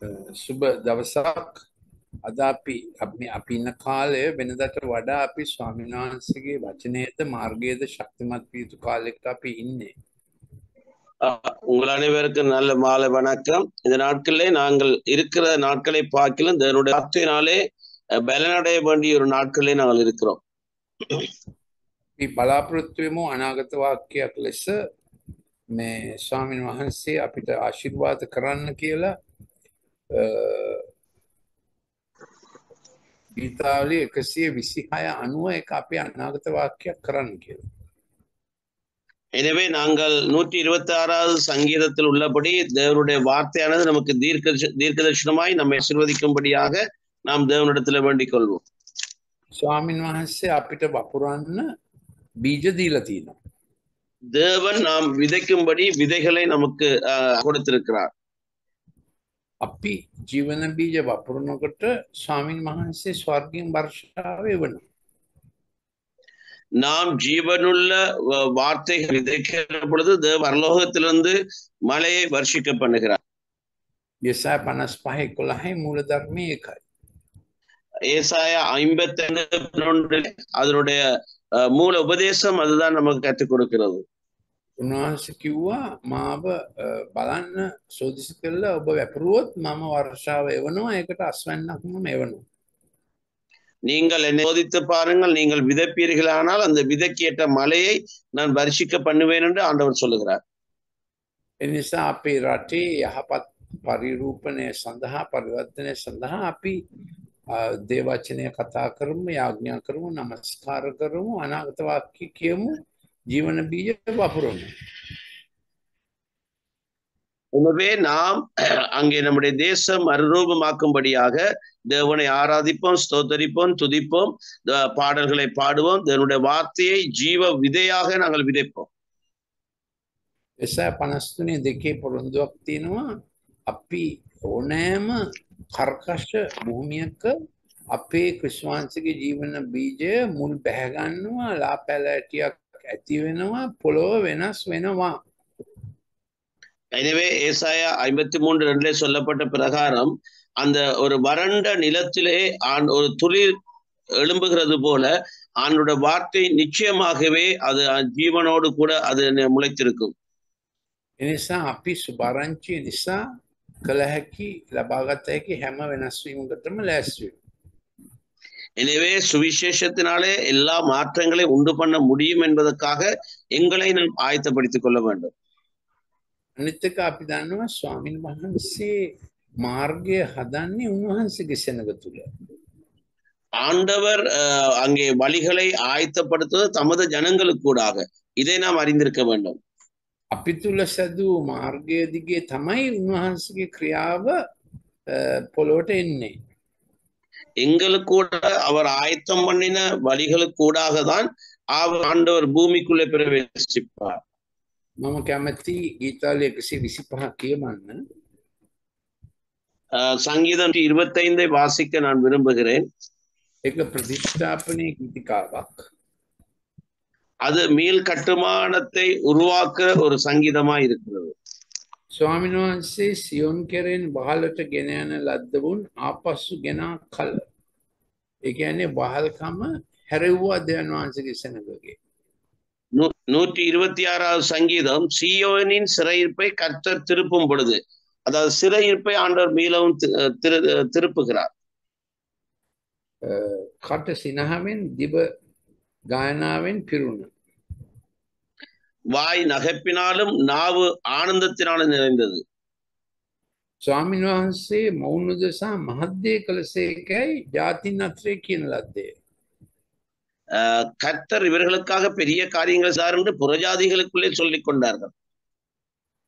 සුබ දවසක් අද අපි ඉන්න කාලය වෙනදට වඩා අපි ස්වාමීන් වහන්සේගේ වචනයේද මාර්ගයේද ශක්තිමත් විය යුතු කාලයක අපි ඉන්නේ. உங்கள் அனைவருக்கும் நல்ல மாலை வணக்கம். இந்த நாட்களிலே நாங்கள் இருக்கிற நாட்களை பார்க்கலாம் தேவனுடைய வார்த்தையினாலே பலனடைய வேண்டிய ஒரு நாட்களிலே நாங்கள் இருக்கிறோம். අපි බලාපොරොත්තු වෙමු අනාගත වාක්‍යයක් ලෙස මේ ස්වාමීන් වහන්සේ අපිට ආශිර්වාද කරන්න කියලා ගීතාවලිය 126:91 අපේ අනාගත වාක්‍යයක් කරන්න කියලා. எனவே நாங்கள் 126வது சங்கீதத்தில் உள்ளபடி தேவனுடைய வார்த்தையானது நமக்கு தீர்க்கதரிசனமாய் நம்மை ஆசீர்வதிக்கும்படியாக நாம் தேவனிடத்தில் வேண்டிக் கொள்வோம். ස්වාමීන් වහන්සේ අපිට වපුරන්න බීජ දීලා තියෙනවා. தேவன் நாம் விதைக்கும்படி விதைகளை நமக்கு கொடுத்திருக்கிறார். අපි ජීවන බීජ වපුරනකොට ස්වාමීන් වහන්සේ ස්වර්ගයෙන් වර්ෂාව එවනවා. நாம் ஜீவனுள்ள வார்த்தைகள் விதைக்கிற பொழுது தேவ பரலோகத்திலிருந்து மழையை வர்ஷிக்க பண்ணுகிறார். යෙසායා 55:11 මූල ධර්මයේ ඒකයි. ஏசாயா 52:11 அதனுடைய மூல உபதேசம் அதுதான் நமக்கு கற்றுக் கொடுக்கிறது. උන්වහන්සේ කිව්වා මාව බලන්න සෝදිසි කළා ඔබ වැපරුවොත් මම වර්ෂාව එවනවා ඒකට අස්වැන්නක් මම එවනවා. நீங்கள் என்னை சோதித்து பாருங்கள், நீங்கள் விதைப்பீர்களானால் அந்த விதைக்கேற்ற மழையை நான் வர்ஷிக்க பண்ணுவேன் என்று ஆண்டவர் சொல்லுகிறார். එනිසා අපේ රටේ යහපත් පරිරූපණය සඳහා පරිවර්තනය සඳහා අපි දේවචනය කතා කරමු, යාඥා කරමු, නමස්කාර කරමු, අනාගත වාක්‍ය කියමු, ජීවන බීජ වපුරමු. எனவே நாம் அங்கே நம்முடைய தேசம் மறுரூபமாக்கும்படியாக தேவனை ஆராதிப்போம், ஸ்தோத்தரிப்போம், துதிப்போம், பாடல்களை பாடுவோம், தேவனுடைய வார்த்தையை ஜீவ விதையாக நாங்கள் விதைப்போம். එසා 53:2 පොරොන්දුවක් තියෙනවා අපි ඕනෑම කර්කශ භූමියක අපේ ක්‍රිස්තුවන්සේගේ ජීවන බීජය මුල් බැහැ ගන්නවා, ලාපැලෑටියක් ඇති වෙනවා, පොළොව වෙනස් වෙනවා. எனவே ஏசாயா 53:2 சொல்லப்பட்ட பிரகாரம் அந்த ஒரு வறண்ட நிலத்திலே ஒரு துளிர் எழும்புகிறது போல ஆண்டோட வார்த்தை நிச்சயமாகவே அது ஜீவனோடு கூட அது முளைத்திருக்கும். එනිසා අපි සුභාරංචිය නිසා කළ හැකි ලබාගත හැකි හැම වෙනස් වීමකටම ලෑස්ති වෙමු. எனவே சுவிசேஷத்தினாலே எல்லா மாற்றங்களை உண்டு பண்ண முடியும் என்பதற்காக எங்களை நாம் ஆயத்தப்படுத்திக் கொள்ள வேண்டும். අනිත් එක අපි දන්නවා ස්වාමීන් වහන්සේ මාර්ගය හදන්නේ උන්වහන්සේගේ සෙනඟ තුල. ஆண்டவர் அங்கே வழிகளை ஆயத்தப்படுத்துவது தமது ஜனங்களுக்கு கூடாக. இதை நாம் அறிந்திருக்க வேண்டும். අපි තුල සැදූ මාර්ගය දිගේ තමයි උන්වහන්සේගේ ක්‍රියාව පොළොවට එන්නේ. எங்களுக்கு கூட அவர் ஆயத்தம் பண்ணின வழிகளுக்கு கூடாக தான் ஆண்டவர் பூமிக்குள்ளே பிரவேசிப்பார். මම කැමති ගීතාවලිය 125 කියවන්න. சங்கீதம் 25 வாசிக்க நான் விரும்புகிறேன். ඒක ප්‍රතිස්ථාපනයේ ගීතිකාවක්. அது மீள் கட்டுமானத்தை உருவாக்குற ஒரு சங்கீதமா இருக்கிறது. ස්වාමීන් වහන්සේ සියොන් කෙරෙන් වහලට ගෙන යන ලද්දවුන් ආපසු ගෙන කල. ඒ කියන්නේ වහල්කම හැරෙව්වා දෙවියන් වහන්සේගේ සෙනඟගේ. 126வது சங்கீதம் சீயோனின் சிறையிருப்பை கர்த்தர் திருப்பும் பொழுது, அதாவது சிறையிருப்பை ஆண்டவர் மீளவும் திருப்புகிறார். කට සිනහවෙන් දිව ගායනාවෙන් පිරුණ. வாய் நகைப்பினாலும் நாவு ஆனந்தத்தினாலும் நிறைந்தது. ස්වාමීන් වහන්සේ මවුන් උදෙසා මහත්දේ කළසේකයි ජාතින් අතරේ කියන ලද්දේ. கர்த்தர் இவர்களுக்காக பெரிய காரியங்கள் சார் என்று புறஜாதிகளுக்குள்ளே சொல்லிக் கொண்டார்கள்.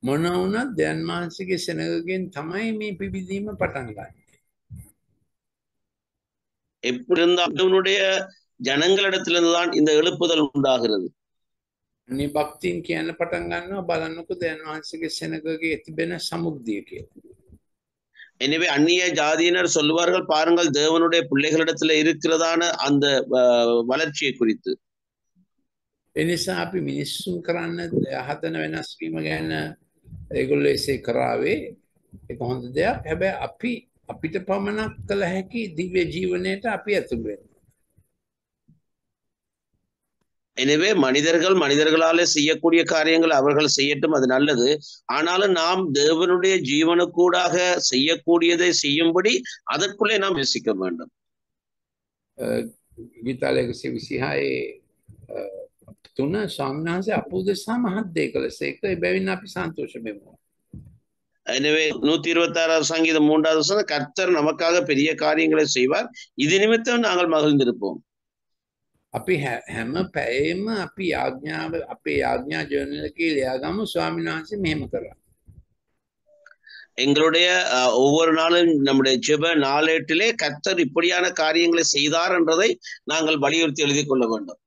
මොන වුණත් දෙවියන් වහන්සේගේ සෙනඟගෙන් තමයි මේ පිබිදීම පටන් ගන්නේ. எப்படி இருந்தாலுடைய ஜனங்களிடத்திலிருந்துதான் இந்த எழுப்புதல் உண்டாகிறது. අනේ භක්තියෙන් කියන්න පටන් ගන්නවා බලන්නකො දෙවියන් වහන්සේගේ සෙනඟගේ තිබෙන සමුග්දිය කියලා. எனவே அந்நிய ஜாதியினர் சொல்லுவார்கள், பாருங்கள் தேவனுடைய பிள்ளைகளிடத்துல இருக்கிறதான அந்த வளர்ச்சியை குறித்து. එනිසා අපි මිනිස්සුන් කරන්න හදන වෙනස් වීම ගැන ඒගොල්ලෝ එසේ කරාවේ ඒක හොඳ දෙයක්. හැබැයි අපිට පමණක් කළ හැකි දිව්‍ය ජීවනයේට අපි ඇතුළු වෙනවා. எனவே மனிதர்களாலே செய்யக்கூடிய காரியங்கள் அவர்கள் செய்யட்டும், அது நல்லது. ஆனாலும் நாம் தேவனுடைய ஜீவனுக்கூடாக செய்யக்கூடியதை செய்யும்படி அதற்குள்ளே நாம் யோசிக்க வேண்டும். ගීතාලය 126 3 ස්වාමීන් වහන්සේ අප උදෙසා මහත් දේ කළසේක. එබැවින් අපි සන්තෝෂ වෙමු. எனவே 126 சங்கீதம் 3வது வசனம், கர்த்தர் நமக்காக பெரிய காரியங்களை செய்வார், இது நிமித்தம் நாங்கள் மகிழ்ந்திருப்போம். අපි හැම පැයෙම අපි අපේ ආඥා ජර්නල් එකේ ලියාගමු ස්වාමීන් වහන්සේ මෙහෙම කරා. எங்களுடைய ஒவ்வொரு நாளும் நம்முடைய ஜெப நாளேட்டிலே கர்த்தர் இப்படியான காரியங்களை செய்தார் என்றதை நாங்கள் வலியுறுத்தி எழுதி கொள்ள வேண்டும்.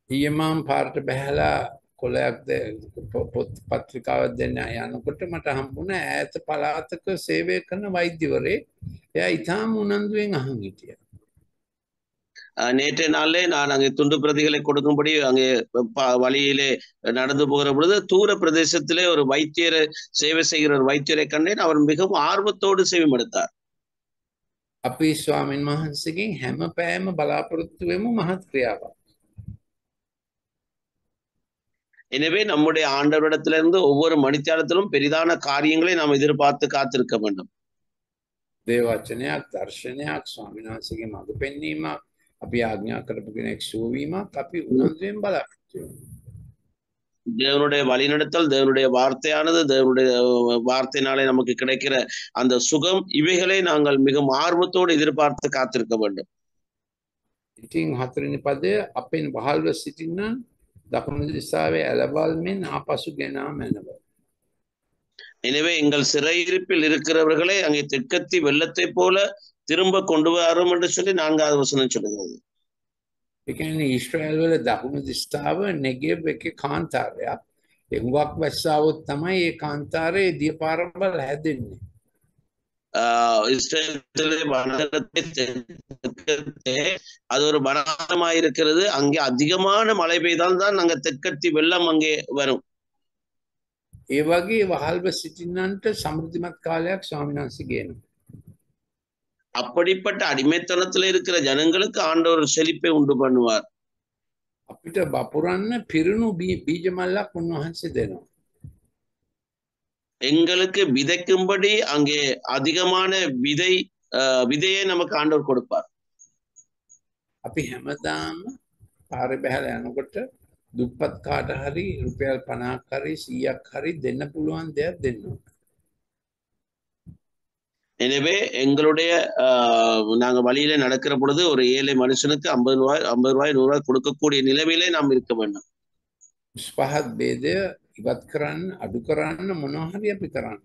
ඊයමම් පාරට බහැලා කොලයක් පත්‍රිකාවක් දෙන්න යනකොට මට හම්බුණා ඈත පළාතක සේවය කරන වෛද්‍යවරයෙක්. එයා ඉතාම උනන්දුවෙන් අහන් හිටියා. நேற்றைய நாளிலே நான் அங்கே துண்டு பிரதிகளை கொடுக்கும்படி அங்கே வழியிலே நடந்து போகிற பொழுது தூர பிரதேசத்திலே ஒரு வைத்தியரை சேவை செய்கிற ஒரு வைத்தியரை கண்டேன். அவர் மிகவும் ஆர்வத்தோடு செவிமடுத்தார். අපි ස්වාමීන් වහන්සේගෙන් හැම පෑම බලාපොරොත්තු වෙමු මහත් ක්‍රියාවක්. எனவே நம்முடைய ஆண்டவரிடத்திலிருந்து ஒவ்வொரு மணித்தியாலத்திலும் பெரிதான காரியங்களை நாம் எதிர்பார்த்து காத்திருக்க வேண்டும். දේවචනයක් දර්ශනයක් ස්වාමීන් වහන්සේගේ මඟ පෙන්වීමක් අපි ආඥා කරපු කෙනෙක් සුවවීමක් අපි උනන්දුවෙන් බලාපොරොත්තු වෙමු. தேவனுடைய வழிநடத்தல், தேவனுடைய வார்த்தையானது, தேவனுடைய வார்த்தையினாலே நமக்கு கிடைக்கிற அந்த சுகம், இவைகளை நாங்கள் மிகவும் ஆர்வத்தோடு எதிர்பார்த்து காத்திருக்க வேண்டும். ඉතින් හතරවෙනි පදය අපෙන් වහල්ව සිටින්නන් දකුණු දිසාවේ ඇලවල් මෙන් ආපසු ගෙනා මැනව. எனவே எங்கள் சிறையிருப்பில் இருக்கிறவர்களை அங்கே தெற்கத்தி வெள்ளத்தை போல திரும்ப கொண்டு வரும் என்று சொல்லி 4வது வசனம் சொல்லுகிறது. ඒ කියන්නේ ඊශ්‍රායල් වල දකුණු දිශාව නෙගෙව් එකේ කාන්තාරයක්. ඒ හුඟක් වැස්සාවොත් තමයි ඒ කාන්තාරේ දියපාරවල් හැදෙන්නේ. இஸ்ரேலிலே வனாந்தரத்தை அது ஒரு வனாந்தரமாக இருக்கிறது. அங்கே அதிகமான மழை பெய்தால் தான் அங்க தெற்கத்தி வெள்ளம் அங்கே வரும். ඒ වගේ වහල්ව සිටින්නන්ට සමෘද්ධිමත් කාලයක් ස්වාමීන් වහන්සේ ගේනවා. அப்படிப்பட்ட அடிமைத்தனத்தில் இருக்கிற ஜனங்களுக்கு ஆண்டவர் செழிப்பை உண்டு பண்ணுவார். අපිට වපුරන්න පිරුණු බීජ මල්ලක් උන්වහන්සේ දෙනවා. எங்களுக்கு விதைக்கும்படி அங்கே அதிகமான விதையை நமக்கு ஆண்டவர் கொடுப்பார். අපි හැමදාම පාරේ බහැලා යනකොට දුප්පත් කාට හරි රුපියල් 50ක් හරි 100ක් හරි දෙන්න පුළුවන් දෙයක් දෙන්න. எனவே எங்களுடைய நாங்க வழியில நடக்கிற பொழுது ஒரு ஏழை மனுஷனுக்கு 50 ரூபாய் 100 ரூபாய் கொடுக்கக்கூடிய நிலைமையிலே நாம் இருக்க வேண்டும். ස්පහත් ભેදය ඉවත් කරන්න අඩු කරන්න මොනවා හරි අපි කරන්න.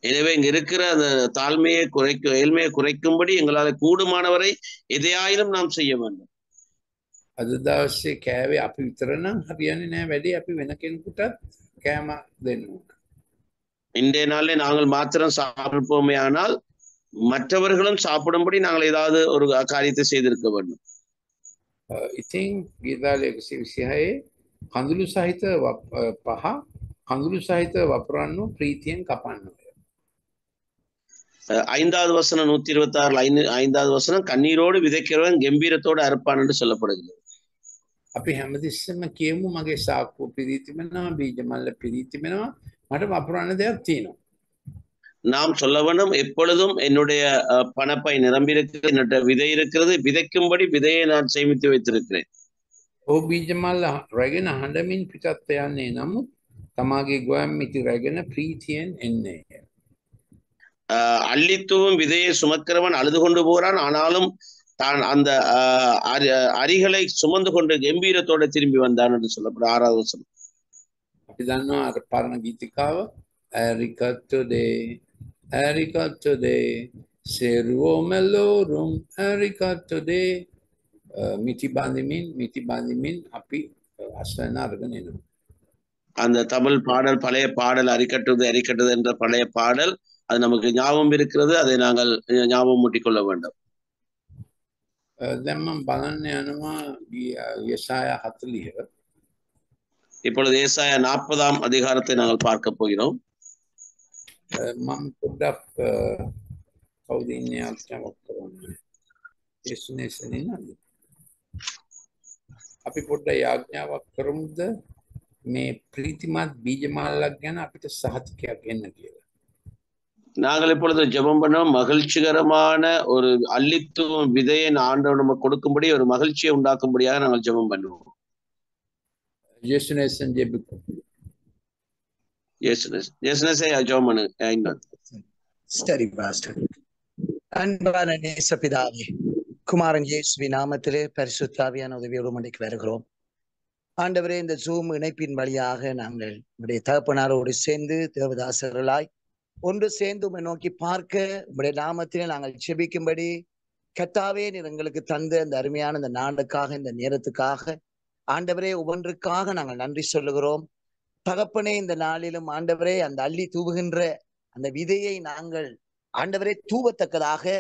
எனவே இங்க இருக்கிற அந்த தாழ்மையை ஏழ்மையை குறைக்கும்படி எங்களால் கூடுமானவரை எதையாயிலும் நாம் செய்ய வேண்டும். අද දවසේ කෑවේ අපි විතර නම් හරියන්නේ නැහැ. වැඩි අපි වෙන කෙනෙකුටත් කෑම දෙන්න ඕන. இன்றைய நாளிலே நாங்கள் மாத்திரம் சாப்பிடுவோமே ஆனால் மற்றவர்களும் சாப்பிடும்படி நாங்கள் ஏதாவது ஒரு காரியத்தை செய்திருக்க வேண்டும். ඉතින් ගීතාලය 126 කඳුළු සහිත පහ කඳුළු සහිත වපුරන්නු ප්‍රීතියෙන් කපන්නු. 5வது வசனம் 126 5வது வசனம், கண்ணீரோடு விதைக்கிறவன் கம்பீரத்தோடு அறுப்பான் என்று சொல்லப்படுகிறது. අපි හැමතිස්සෙම කියමු මගේ සාක්කුව පිරීති වෙනවා, බීජ මල්ල පිරීති වෙනවා, මට වපුරන්න දෙයක් තියෙනවා. நாம் சொல்ல வேண்டும், எப்பொழுதும் என்னுடைய பணப்பை நிரம்பி இருக்கிறது, என்னுடைய விதை இருக்கிறது, விதைக்கும்படி விதையை நான் சேமித்து வைத்திருக்கிறேன். ඔහු බීජ මල්ල රැගෙන හඬමින් පිටත් යන්නේ නමුත් තමාගේ ගොයම් මිටි රැගෙන ප්‍රීතියෙන් එන්නේ. அள்ளித்தூவும் விதையை சுமக்கிறவன் அழுது கொண்டு போறான், ஆனாலும் தான் அந்த அரிகளை சுமந்து கொண்டு கம்பீரத்தோட திரும்பி வந்தான் என்று சொல்லப்படும் 6வது வசனம். අපි දන්නවා අර පරණ ගීතිකාව ඇරිකට්ටුදේ සෙරුවෝ මෙලෝරුම් ඇරිකට්ටුදේ මිටි බඳිමින් අපි අස්වැන්න අරගෙන එනවා. அந்த தமிழ் பாடல், பழைய பாடல், அரிக்கட்டுது என்ற பழைய பாடல், அது நமக்கு ஞாபகம் இருக்கிறது. அதை நாங்கள் ஞாபகம் மூட்டிக்கொள்ள வேண்டும். දැන් මම බලන්න යනවා யெசாயா 40. இப்பொழுது ஏசாயா 40ஆம் அதிகாரத்தை நாங்கள் பார்க்க போகிறோம். මම පොඩ්ඩක් කවුද ඉන්නේ ආඥාවක් කරන්නේ දේශනේසනේ නේද අපි පොඩ්ඩක් ආඥාවක් කරමුද මේ ප්‍රීතිමත් බීජමාලක් ගැන අපිට සහතිකයක් එන්න කියලා நாங்கள் இப்பொழுது ஜெபம் பண்ணோம் மகிழ்ச்சிகரமான ஒரு அள்ளித்துவம் விதையை ஆண்டவர் நமக்கு கொடுக்கும்படி ஒரு மகிழ்ச்சியை உண்டாக்கும்படியாக நாங்கள் ஜெபம் பண்ணுவோம் දේශනේසන් ජෙබිකු ஜெபம் பண்ணுங்க சரி பாஸ்டர் அன்பான நேசபிதாவே குமாரன் இயேசுவின் நாமத்திலே பரிசுத்தாவியான உதவியோடு மண்டிக்கு வருகிறோம் ஆண்டவரே இந்த ஜூம் இணைப்பின் வழியாக நாங்கள் உடைய தகப்பனாரோடு சேர்ந்து தேவதாசர்களாய் ஒன்று சேர்ந்து உம்மை நோக்கி பார்க்க உடைய நாமத்திலே நாங்கள் செபிக்கும்படி கர்த்தாவே நீர் எங்களுக்கு தந்த அந்த அருமையான இந்த நாளுக்காக இந்த நேரத்துக்காக ஆண்டவரே ஒவ்வொன்றுக்காக நாங்கள் நன்றி சொல்லுகிறோம் தகப்பனே இந்த நாளிலும் ஆண்டவரே அந்த அள்ளி தூவுகின்ற அந்த விதையை நாங்கள் ஆண்டவரே தூவத்தக்கதாக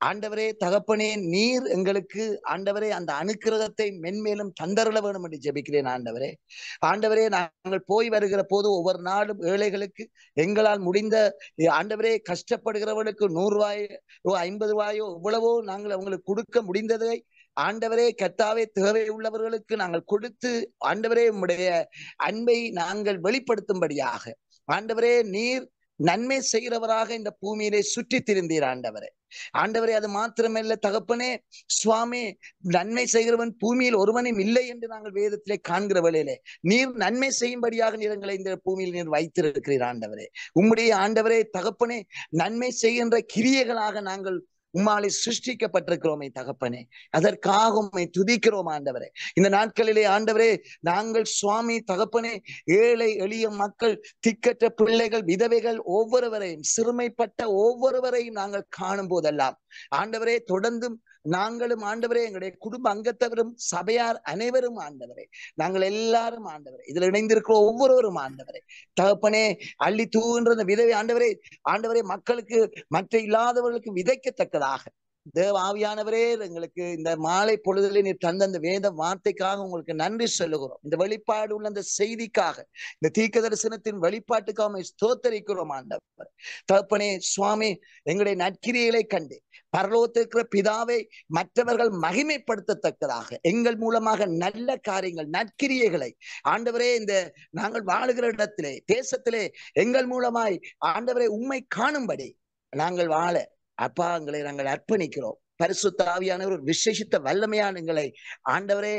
ஆண்டவரே தகப்பனே நீர் எங்களுக்கு ஆண்டவரே அந்த அனுக்கிரகத்தை மென்மேலும் தந்தருள வேணும் என்று ஜெபிக்கிறேன் ஆண்டவரே ஆண்டவரே நாங்கள் போய் வருகிற போது ஒவ்வொரு நாளும் ஏழைகளுக்கு எங்களால் முடிந்த ஆண்டவரே கஷ்டப்படுகிறவர்களுக்கு 100 ரூபாயோ 50 ரூபாயோ எவ்வளவோ நாங்கள் அவங்களுக்கு கொடுக்க முடிந்ததை ஆண்டவரே கர்த்தாவே தேவை உள்ளவர்களுக்கு நாங்கள் கொடுத்து ஆண்டவரே உம்முடைய அன்பை நாங்கள் வெளிப்படுத்தும்படியாக ஆண்டவரே நீர் நன்மை செய்கிறவராக இந்த பூமியிலே சுற்றி திரிந்தீர் ஆண்டவரே ஆண்டவரே அது மாத்திரமல்ல தகப்பனே சுவாமி நன்மை செய்கிறவன் பூமியில் ஒருவனும் இல்லை என்று நாங்கள் வேதத்திலே காண்கிற வேளையிலே நீர் நன்மை செய்யும்படியாக நீர் எங்களை இந்த பூமியில் நீர் வைத்திருக்கிறீர் ஆண்டவரே உம்முடைய ஆண்டவரே தகப்பனே நன்மை செய்கின்ற கிரியைகளாக நாங்கள் உம்மாலே சிருஷ்டிக்கப்பட்டிருக்கிறோமே தகப்பனே அதற்காக உம்மை துதிக்கிறோம் ஆண்டவரே இந்த நாட்களிலே ஆண்டவரே நாங்கள் சுவாமி தகப்பனே ஏழை எளிய மக்கள் திக்கற்ற பிள்ளைகள் விதவைகள் ஒவ்வொருவரையும் சிறுமைப்பட்ட ஒவ்வொருவரையும் நாங்கள் காணும் போதெல்லாம் ஆண்டவரே தொடர்ந்தும் நாங்களும் ஆண்டவரே எங்களுடைய குடும்ப அங்கத்தவரும் சபையார் அனைவரும் ஆண்டவரே நாங்கள் எல்லாரும் ஆண்டவரே இதுல இணைந்திருக்கிற ஒவ்வொருவரும் ஆண்டவரே தகப்பனே அள்ளி தூவுகின்ற அந்த விதவை ஆண்டவரே ஆண்டவரே மக்களுக்கு மற்ற இல்லாதவர்களுக்கு விதைக்கத்தக்கதாக தேவ ஆவியானவரே எங்களுக்கு இந்த மாலை பொழுதிலே நீர் தந்த அந்த வேத வார்த்தைக்காக உங்களுக்கு நன்றி சொல்லுகிறோம் இந்த வெளிப்பாடு உள்ள அந்த செய்திக்காக இந்த தீர்க்க தரிசனத்தின் வெளிப்பாட்டுக்காக ஸ்தோத்தரிக்கிறோம் ஆண்டவர் தகப்பனே சுவாமி எங்களுடைய நற்கிரியைகளை கண்டு பரலோகத்திற்கிற பிதாவை மற்றவர்கள் மகிமைப்படுத்தத்தக்கதாக எங்கள் மூலமாக நல்ல காரியங்கள் நற்கிரியைகளை ஆண்டவரே இந்த நாங்கள் வாழுகிற இடத்திலே தேசத்திலே எங்கள் மூலமாய் ஆண்டவரை உம்மை காணும்படி நாங்கள் வாழ அப்பா எங்களை நாங்கள் அர்ப்பணிக்கிறோம் பரிசுத்த ஆவியானவர் ஒரு விசேஷித்த வல்லமையான எங்களை ஆண்டவரே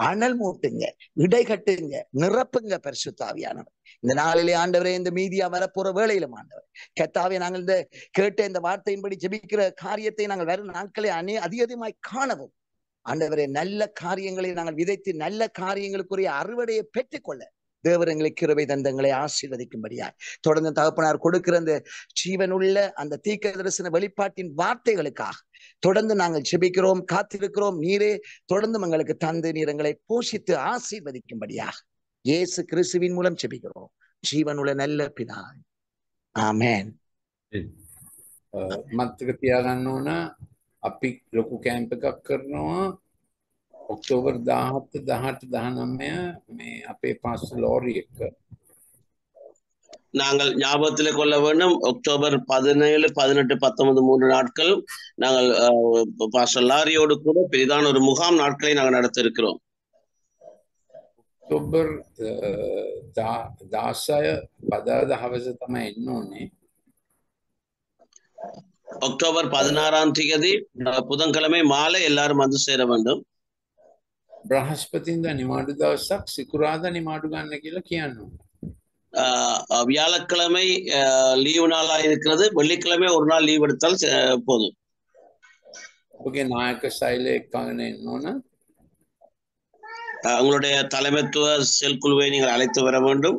அனல் மூட்டுங்க இடைகட்டுங்க நிரப்புங்க பரிசுத்த ஆவியானவர் இந்த நாளிலே ஆண்டவரே இந்த மீதியா வரப்போற வேளையிலும் ஆண்டவர் கர்த்தாவே நாங்கள் இந்த கேட்ட இந்த வார்த்தையின்படி ஜெபிக்கிற காரியத்தை நாங்கள் வரும் நாட்களை அதிகமாய் காணவும் ஆண்டவரே நல்ல காரியங்களை நாங்கள் விதைத்து நல்ல காரியங்களுக்குரிய அறுவடையை பெற்றுக்கொள்ள தேவர் எங்களுக்கு கிருபை தந்தங்களை ஆசீர்வதிக்கும்படியாய் தொடர்ந்து தகப்பனார் கொடுக்கிற அந்த ஜீவனுள்ள அந்த தீர்க்க தரிசன வெளிப்பாட்டின் வார்த்தைகளுக்காக தொடர்ந்து நாங்கள் ஜெபிக்கிறோம் காத்திருக்கிறோம் நீரே தொடர்ந்து எங்களுக்கு தந்து நீர் எங்களை போஷித்து ஆசீர்வதிக்கும்படியாக இயேசு கிறிஸ்துவின் மூலம் ஜெபிக்கிறோம் ஜீவனுள்ள நல்ல பிதாவே ஆமென் මතක තියාගන්න ඕන අපි ලොකු කැම්ප් එකක් කරනවා ඔක්තෝබර් 17 18 19 මේ අපේ පාස් ලෝරි එක நாங்கள் ஞாபகத்தில் கொள்ள வேண்டும் அக்டோபர் 17 18 19 3 நாட்கள் நாங்கள் பாஸ்டர் லாரியோடு கூட பெரிதான ஒரு முகாம் நாட்களை நாங்கள் நடத்த இருக்கிறோம் ඔක්තෝබර් 16 බදාදා හවස තමයි එන්න ඕනේ அக்டோபர் 16ஆம் தேதி புதன்கிழமை மாலை எல்லாரும் வந்து சேர வேண்டும் බ්‍රහස්පතින්දා නිමාඩු දවසක් සිකුරාදා නිමාඩු ගන්න කියලා කියන්න ඕනේ வியாழக்கிழமை லீவு நாளா இருக்கிறது வெள்ளிக்கிழமை ஒரு நாள் லீவ் எடுத்தால் போதும் ඔබගේ නායක සෛලය එක්කගෙන එන්න ඕන உங்களுடைய தலைமைத்துவ செயற்குழுவை நீங்கள் அழைத்து வர வேண்டும்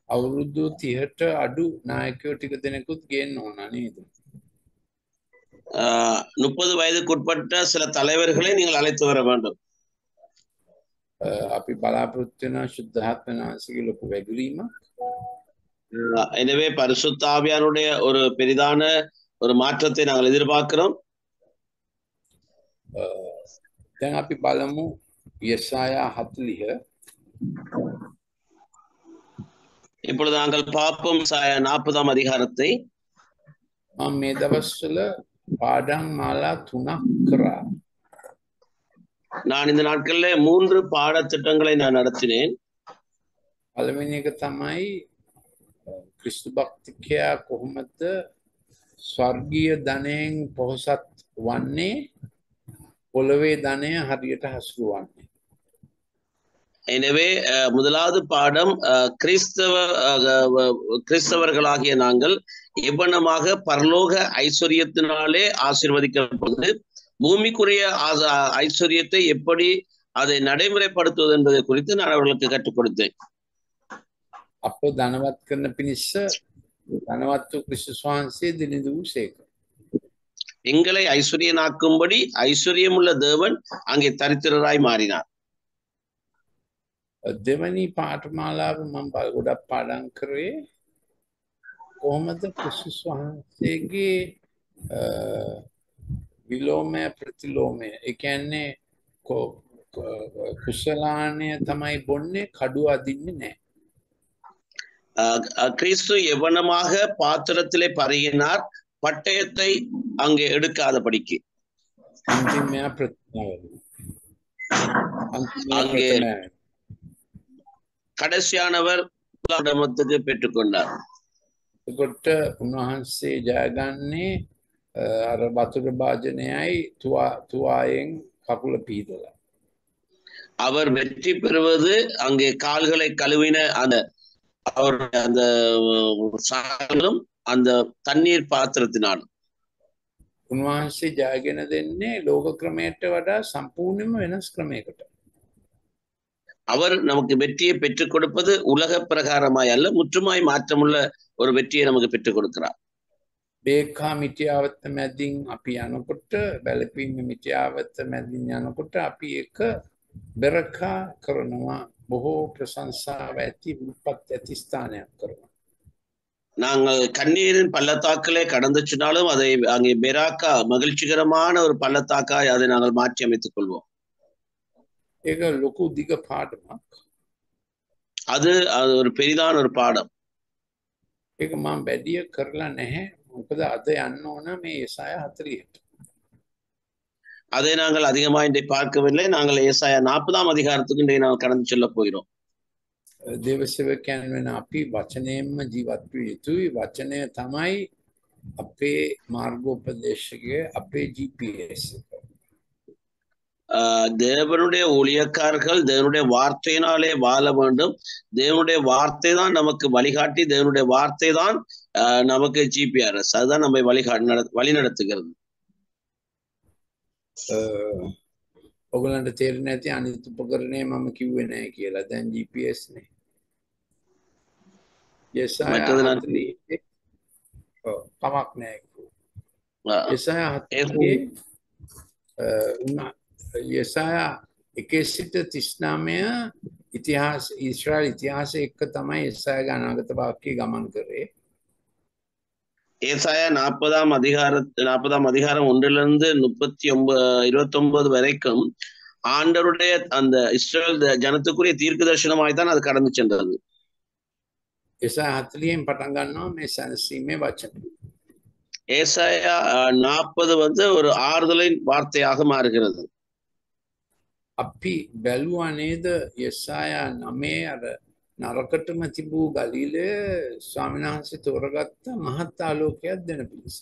අවුරුදු 30ට අඩු නායකයෝ ටික දෙනෙකුත් ගේන්න ඕන නේද 30 வயதுக்குட்பட்ட சில தலைவர்களை நீங்கள் அழைத்து வர வேண்டும் අපි බලාපොරොත්තු වෙන සුද්ධාත්ම නාසිකේ ලොකු වැඩිවීමක් எனவே பரிசுத்த ஆவியானுடைய ஒரு பெரிதான ஒரு மாற்றத்தை நாங்கள் எதிர்பார்க்கிறோம் දැන් අපි බලමු යெசாயா 40 இப்பொழுது நாங்கள் பார்ப்போம் 40ஆம் அதிகாரத்தை. මම මේ දවස්වල පාඩම් මාලා 3ක් කරා. நான் இந்த நாட்கள்ல 3 பாடத்திட்டங்களை நான் நடத்தினேன். පළවෙනි එක තමයි ක්‍රිස්තු භක්තිකයා කොහොමද ස්වර්ගීය ධනයෙන් පොහොසත් වන්නේ, පොළවේ ධනය හරියට හසුරුවන්නේ. எனவே முதலாவது பாடம் கிறிஸ்தவர்களாகிய நாங்கள் எவ்வளமாக பரலோக ஐஸ்வர்யத்தினாலே ஆசீர்வதிக்கப்படுவது, பூமிக்குரிய ஐஸ்வர்யத்தை எப்படி அதை நடைமுறைப்படுத்துவது என்பதை குறித்து நான் அவர்களுக்கு கற்றுக் கொடுத்தேன். අප ධනවත් කරන පිණිස ධනවත් වූ ක්‍රිස්තුස් වහන්සේ දිනදු වූසේක. எங்களை ஐஸ்வர்யனாக்கும்படி ஐஸ்வர்யமுள்ள தேவன் அங்கே தரித்திரராய் மாறினார். දෙවැනි පාඨමාලාව මම ගොඩක් පාඩම් කරේ කොහොමද ක්‍රිස්තුස් වහන්සේගේ විලෝමය ප්‍රතිලෝමය, ඒ කියන්නේ කුසලානය තමයි බොන්නේ, කඩුව අදින්නේ නැහැ. கிறிஸ்து எவ்வளமாக பாத்திரத்திலே பருகினார், பட்டயத்தை அங்கே எடுக்காதபடிக்கு. அங்கே கடைசியானவர் இடமத்துக்கு பெற்றுக்கொண்டார். කොට උන්වහන්සේ ජයගන්නේ අර වතුර භාජනයයි තුවායෙන් කකුල පීදලා. அவர் வெற்றி பெறுவது அங்கே கால்களை கழுவின அவருடைய அந்த சாலும் அந்த தண்ணீர் பாத்திரத்தினாலும். උන්වහන්සේ ජයගෙන දෙන්නේ ලෝක ක්‍රමයට වඩා සම්පූර්ණයෙන්ම වෙනස් ක්‍රමයකට. அவர் நமக்கு வெற்றியை பெற்றுக் கொடுப்பது உலக பிரகாரமாய் அல்ல, முற்றுமாய் மாற்றமுள்ள ஒரு வெற்றியை நமக்கு பெற்றுக் கொடுக்கிறார். බේකා මිටියාවත්ත මැදින් අපි යනකොට, බැලපීම මිටියාවත්ත මැදින් යනකොට අපි එක බෙරකා කරනවා, බොහෝ ප්‍රශංසාව ඇති උපත් ඇති ස්ථානයක් කරනවා. நாங்கள் கண்ணீரின் பள்ளத்தாக்களை கடந்து சென்றாலும் அதை அங்கே பெராக்கா மகிழ்ச்சிகரமான ஒரு பள்ளத்தாக்காய் அதை நாங்கள் மாற்றி அமைத்துக் கொள்வோம். ඒක ලොකු දිග පාඩමක්. அது ஒரு பெரிதான ஒரு பாடம். ඒක මම බැදිය කරලා නැහැ. මොකද අද යන්න ඕන මේ යසායා 40ට. அதை நாங்கள் அதிகமாக இன்றை பார்க்கவில்லை. நாங்கள் ஏசாயா 40ஆம் அதிகாரத்துக்கு இன்றைய நாங்கள் கடந்து செல்ல போகிறோம். දේවසේවකයන් වෙන අපි වචනයෙන්ම ජීවත් විය යුතුයි. වචනය තමයි අපේ මාර්ගෝපදේශකය, අපේ GPS එක. தேவனுடைய ஊழியக்காரர்கள் தேவனுடைய வார்த்தையினாலே வாழ வேண்டும். தேவனுடைய வார்த்தை தான் நமக்கு வழிகாட்டி, தேவனுடைய வார்த்தை தான் நமக்கு GPS, அதுதான் நம்மை வழி நடத்துகிறது. ඔගලන්ට තේරෙන්නේ නැති අනිත් උපකරණය මම කිව්වේ නැහැ කියලා. දැන් GPS නේ. යසායා කමක් නැහැ. යසායා යසායා 1 සිට 39 ඉතිහාස, ඊශ්‍රායල් ඉතිහාසය එක්ක තමයි යසායාගේ අනාගත වාක්‍ය ගමන් කරේ. ஏசாயா 40ஆம் அதிகாரம் 1லிருந்து 29 வரைக்கும் ஆண்டவருடைய அந்த இஸ்ரேல் ஜனத்துக்குரிய தீர்க்க தரிசனமாய் தான் அது கடந்து சென்றது. යසායා 40න් පටන් ගන්නවා මේ සැනසීමේ වචන. ஏசாயா 40 ஒரு ஆறுதலின் வார்த்தையாக மாறுகிறது. අපි බැලුවා නේද යසායා 9 අර නරකටම තිබූ ගලීලය ස්වාමීන් වහන්සේ තෝරගත්ත මහත් ආලෝකයක් දෙන පිණිස.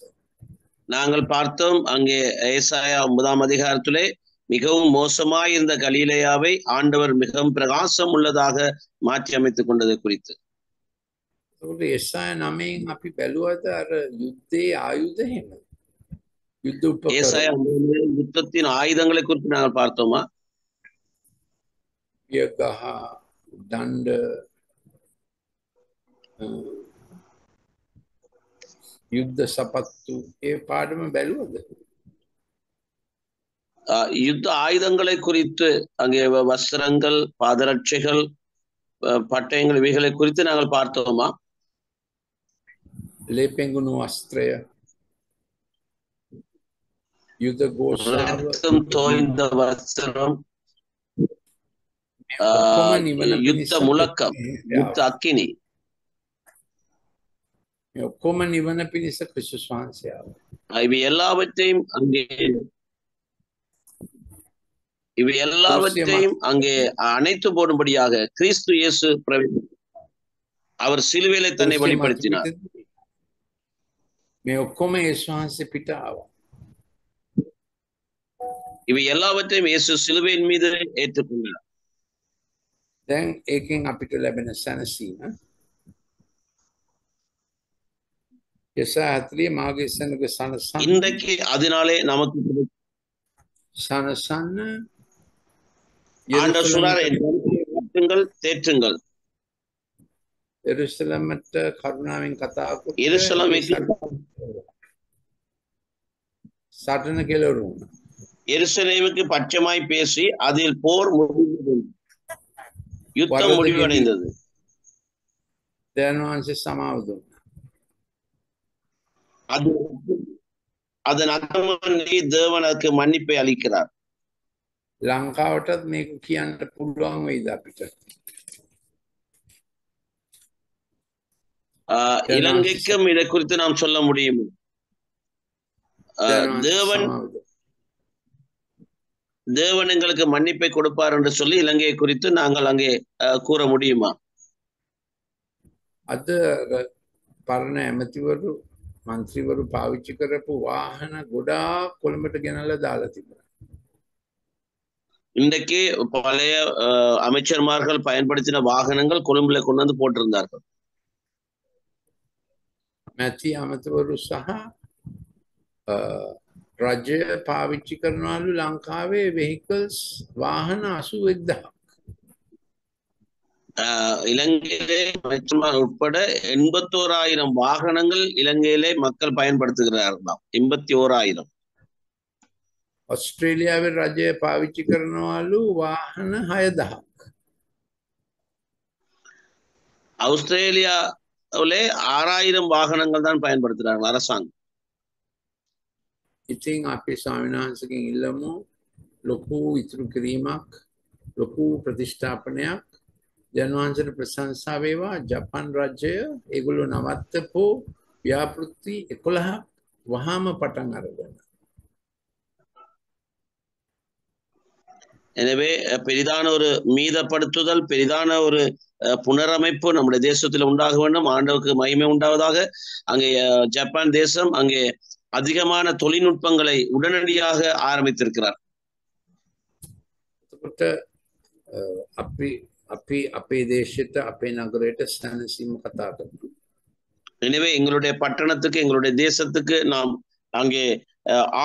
நாங்கள் பார்த்தோம் அங்கே ஏசாயா 9ஆம் அதிகாரத்திலே மிகவும் மோசமாய் இருந்த கலிலேயாவை ஆண்டவர் மிகவும் பிரகாசம் உள்ளதாக மாற்றி அமைத்துக் கொண்டது குறித்து. ඒකට යසායා 9න් අපි බැලුවද අර යුද්ධයේ ආයුධ එහෙම. යුද්ධ උපකරණ. ஏசாயா யுத்தத்தின் ஆயுதங்களை குறித்து நாங்கள் பார்த்தோமா? යගහ, දණ්ඩ, යුද්ධ සපත්තු, ඒ පාඩම බැලුවද? யுத்த ஆயுதங்களை குறித்து அங்கே வஸ்திரங்கள், பாதரட்சைகள், பட்டயங்கள் இவைகளை குறித்து நாங்கள் பார்த்தோமா? ලේපෙඟුණු වස්ත්‍රය, යුද ගෝෂාව, ரத்தம் தோய்ந்த வஸ்திரம், யுத்த முழக்கம், யுத்த அக்கினி, මේ ඔක්කොම නිවන පිණිස ක්‍රිස්තුස් වහන්සේ ආවා. இவை எல்லாவற்றையும் அங்கே இவை எல்லாவற்றையும் அங்கே அணைத்து போடும்படியாக கிறிஸ்து இயேசு அவர் சிலுவையிலே தன்னை வெளிப்படுத்தினார். මේ ඔක්කොම යේසුස් වහන්සේ පිට ආවා. இவை எல்லாவற்றையும் இயேசு சிலுவையின் மீது ஏற்றுக்கொண்டார். දැන් ඒකෙන් අපිට ලැබෙන සැනසීම යෙසායා 40 මාගේ සෙනඟ සනසන්න இன்றைக்கு அதனாலே நமக்கு සනසන්න ஆண்டவர் சொல்றார், தேற்றுங்கள். எருசலேமට කරුණාවෙන් කතා කොට எருசலேமுக்கு සටන කෙලවරු වුණා. எருசலேமுக்கு பட்சமாய் பேசி அதில் போர் முடிந்தது, யுத்தம் முடிவடைந்தது. දෙවියන් වහන්සේ සමාව දුන්නා. அதன் அர்த்தமன்றி தேவனுக்கு மன்னிப்பை அளிக்கிறார். ලංකාවටත් මේක කියන්න පුළුවන් වෙයිද අපිට? இலங்கைக்கும் இதை குறித்து நாம் சொல்ல முடியும். தேவன் எங்களுக்கு மன்னிப்பை கொடுப்பார் என்று சொல்லி இலங்கையை குறித்து நாங்கள் அங்கே கூற முடியுமா? අද පරණ ඇමතිවරු මන්ත්‍රීවරු පාවිච්චි කරපු වාහන ගොඩාක් කොළඹට ගෙනල්ලා දාලා තිබුණා. இன்றைக்கு பழைய அமைச்சர்மார்கள் பயன்படுத்தின வாகனங்கள் கொழும்புல கொண்டு வந்து போட்டிருந்தார்கள். මැති අමතවරු සහ රජය පාවිච්චි කරනවලු ලංකාවේ vehicles වාහන 81000. இலங்கையிலே உட்பட 81,000 வாகனங்கள் இலங்கையிலே மக்கள் பயன்படுத்துகிறார்களாம். 81,000. ஆஸ்திரேலியாවේ රජය පාවිච්චි කරනවලු වාහන 6000. ஆஸ்திரேலியாவிலே 6000 வாகனங்கள் தான் பயன்படுத்துறாங்க அரசாங்கம். ඉතින් අපි ස්වාමීන් වහන්සේගෙන් ඉල්ලමු ලොකු ඉතුරු කිරීමක්, ලොකු ප්‍රතිෂ්ඨාපනයක්. දෙවියන් වහන්සේට ප්‍රශංසා වේවා. ජපාන් රජය ඒගොල්ලෝ නවත්තපු ව්‍යාපෘති 11 වහාම පටන් අරගෙන. எனவே பெரிதான ஒரு மீதப்படுத்துதல், பெரிதான ஒரு புனரமைப்பு நம்முடைய தேசத்தில் உண்டாக வேண்டும். ஆண்டவருக்கு மகிமை உண்டாவதாக. அங்கே ஜப்பான் தேசம் அங்கே அதிகமான தொழில்நுட்பங்களை உடனடியாக ஆரம்பித்திருக்கிறார். අපේ දේශයට අපේ නගරයට සැනසීම කතා කරනවා. எனவே எங்களுடைய பட்டணத்துக்கு, எங்களுடைய தேசத்துக்கு நாம் அங்கே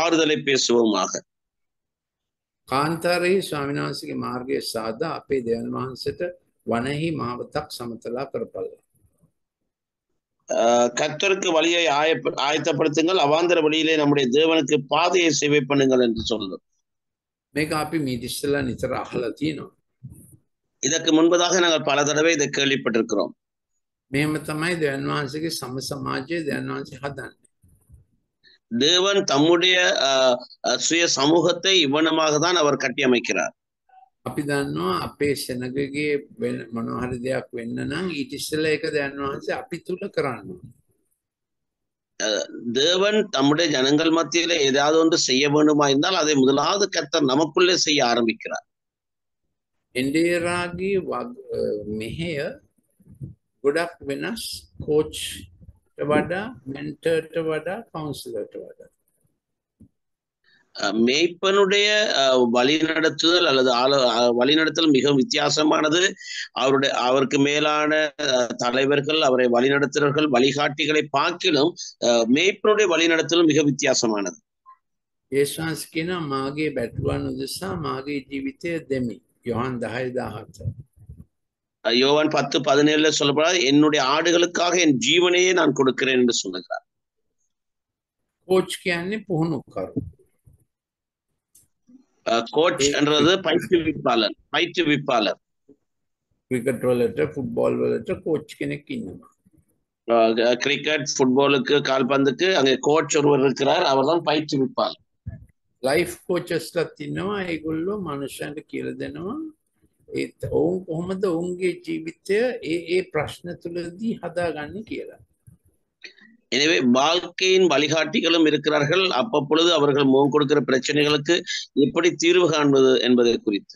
ஆறுதலை பேசுவோமாக. කාන්තාරයේ ස්වාමීන් වහන්සේගේ මාර්ගයේ සාදා අපේ දෙවියන් වහන්සේට වනහි මාවතක් සමතලා කරපළා. கர்த்தருக்கு வழியை ஆயத்தப்படுத்துங்கள், அவாந்தர வழியிலே நம்முடைய தேவனுக்கு பாதையை சேவை பண்ணுங்கள் என்று சொல்லும். මේක අපි මීටිස්සලා නිතර අහලා තියෙනවා. இதற்கு முன்பதாக நாங்கள் பல தடவை இதை கேள்விப்பட்டிருக்கிறோம். මෙහෙම තමයි දෙවියන් වහන්සේගේ සම සමාජයේ දෙවියන් වහන්සේ හදන්නේ. தேவன் தம்முடைய சுய சமூகத்தை இவ்வனமாக தான் அவர் கட்டியமைக்கிறார். අපි දන්නවා අපේ සෙනගගේ මොනවා හරි දෙයක් වෙන්න නම් ඊට ඉස්සෙල්ලා ඒක දෙවියන් වහන්සේ අපි තුල කරන්න. தேவன் தம்முடைய ஜனங்கள் மத்தியில ஏதாவது ஒன்று செய்ய வேண்டுமா இருந்தால் அதை முதலாவது கர்த்தர் நமக்குள்ளே செய்ய ஆரம்பிக்கிறார். එන්ඩේරාගේ මෙහෙය ගොඩක් වෙනස්. කෝච්ට වඩා, මෙන්ටර්ට වඩා, කවුන්සිලර්ට වඩා. மேய்ப்பனுடைய வழிநடத்துதல் அல்லது வழிநடத்தல் மிகவும் வித்தியாசமானது. அவருக்கு மேலான தலைவர்கள், அவரை வழிநடத்துறவர்கள், வழிகாட்டிகளை பார்க்கிலும் மேய்ப்பனுடைய வழிநடத்தலும் மிக வித்தியாசமானது. යේසුස් කියනවා මාගේ බැටළුවන් උදෙසා මාගේ ජීවිතය දෙමි. யோவான் 10:17. யோவான் 10:17 சொல்லப்படாது, என்னுடைய ஆடுகளுக்காக என் ஜீவனையே நான் கொடுக்கிறேன் என்று சொல்லுகிறார். கோச் කියන්නේ පුහුණුකරු. கோச் என்றது பயிற்றுவிப்பாளர். கிரிக்கெட் வலட்ட, ஃபுட்பால் வலட்ட கோச் කෙනෙක් ඉන්නවා. கிரிக்கெட், ஃபுட்பாலுக்கு, கால்பந்துக்கு அங்கே கோச் ஒருவர் இருக்கிறார். அவர்தான் பயிற்றுவிப்பாளர். ලයිෆ් කෝචස්ලත් ඉන්නවා. ඒගොල්ලෝ මනුෂ්‍යයන්ට කියලා දෙනවා ඔවුන් කොහොමද ඔවුන්ගේ ජීවිතය ඒ ප්‍රශ්න තුලදී හදාගන්නේ කියලා. எனவே வாழ்க்கையின் வழிகாட்டிகளும் இருக்கிறார்கள். அப்பப்பொழுது அவர்கள் முகம் கொடுக்கிற பிரச்சனைகளுக்கு எப்படி தீர்வு காண்பது என்பதை குறித்து.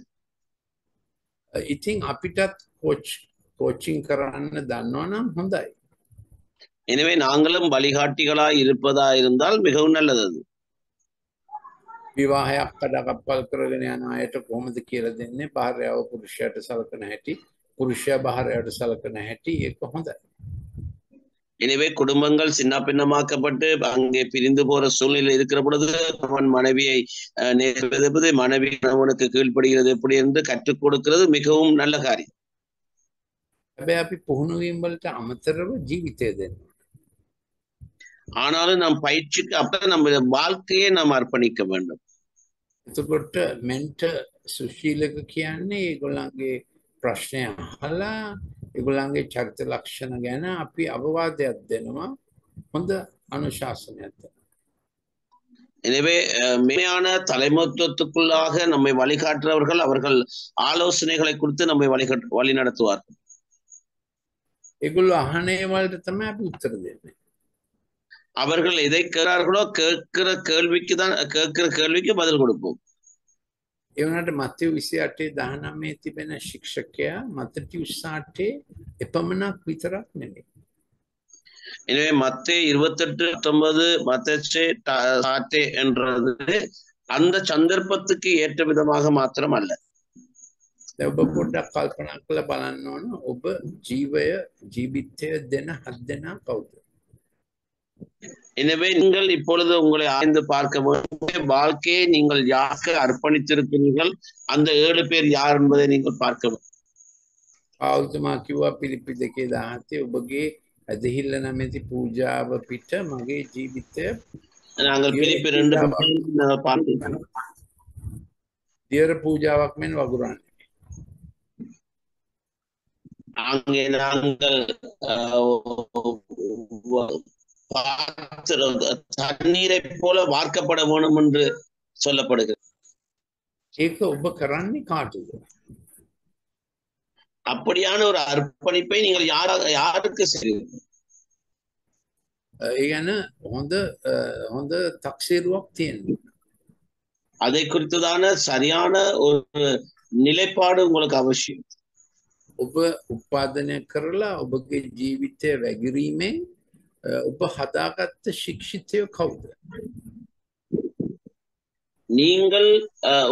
ඉතින් අපිටත් කෝචින් කරන්න දන්නවනම් හොඳයි. எனவே நாங்களும் வழிகாட்டிகளாய் இருப்பதா இருந்தால் மிகவும் நல்லது. அது විවාහයක් කඩකප්පල් කරගෙන යන අයට කොහොමද කියලා දෙන්නේ? භාර්යාව පුරුෂයාට සලකන හැටි, පුරුෂයා භාර්යාවට සලකන හැටි ඒක හොඳයි. எனவே குடும்பங்கள் சின்ன பின்னமாக்கப்பட்டு அங்கே பிரிந்து போற சூழ்நிலை இருக்கிற பொழுது அவன் மனைவியை நேர்வதெப்பது, மனைவி அவனுக்கு கீழ்ப்படுகிறது எப்படி என்று கற்றுக் கொடுக்கிறது மிகவும் நல்ல காரியம். හැබැයි අපි පුහුණු වීම වලට අමතරව ජීවිතය දෙන්න. ஆனாலும் நாம் பயிற்சிக்கு அப்புறம் நம்ம வாழ்க்கையை நாம் அர்ப்பணிக்க வேண்டும். එතකොට මෙන්ටර් සුශීලක කියන්නේ ඒගොල්ලන්ගේ ප්‍රශ්නය අහලා ඒගොල්ලන්ගේ චරිත ලක්ෂණ ගැන අපි අවවාදයක් දෙනවා, හොඳ අනුශාසනයක් දෙනවා. எனவே மேலான தலைமத்துவத்துக்குள்ளாக நம்மை வழிகாட்டுறவர்கள் அவர்கள் ஆலோசனைகளை கொடுத்து நம்மை வழி நடத்துவார்கள். ඒගොල්ලෝ අහන ඒවලට තමයි අපි උත්තර දෙන්නේ. அவர்கள் எதை கேட்கிறார்களோ கேட்கிற கேள்விக்கு பதில் கொடுப்போம். ඒ වුණාට මත්තෙව් 28:19 තිබෙන ශික්ෂකයා මත්තෙව් 28 එපමණක් විතරක් නෙමෙයි. எனவே மத்தேயு 28:19 மத்தேயு என்றது அந்த சந்தர்ப்பத்துக்கு ஏற்ற விதமாக மாத்திரம் அல்ல. ඔබ පොඩ්ඩක් කල්පනා කරලා බලන්න ඕන ඔබ ජීවිතය දෙන 7 දෙනා කවුද? எனவே நீங்கள் இப்பொழுது உங்களை ஆய்ந்து பார்க்க வேண்டும். வாழ்க்கையை நீங்கள் யாருக்கு அர்ப்பணித்திருக்கிறீர்கள், அந்த 7 பேர் யார் என்பதை நீங்கள் பார்க்க வேண்டும். ආවුතුමා කිව්වා පිලිප්පි 2:17 ඔබගේ ඇදහිල්ල නැමැති පූජාව පිට මගේ ජීවිතය நாங்கள் பிலிப்பி 2 பார்த்தோம். දියර පූජාවක් මෙන් වගුරන්නේ. அங்கே நாங்கள் தண்ணீரை போல வார்க்கப்பட வேண்டும் என்று சொல்லப்படுகிறது. ඒක ඔබ කරන්නේ කාටද? அப்படியான ஒரு அர்ப்பணிப்பை நீங்கள் யாருக்கு செய்வீர்கள்? ඒ ගැන හොඳ තක්සේරුවක් තියෙනවා. அதை குறித்ததான சரியான ஒரு நிலைப்பாடு உங்களுக்கு அவசியம். ඔබ උත්පාදනය කරලා ඔබගේ ජීවිතය වැගිරීමෙන් ඔබ හදාගත්ත ශික්ෂිතය කවුද? நீங்கள்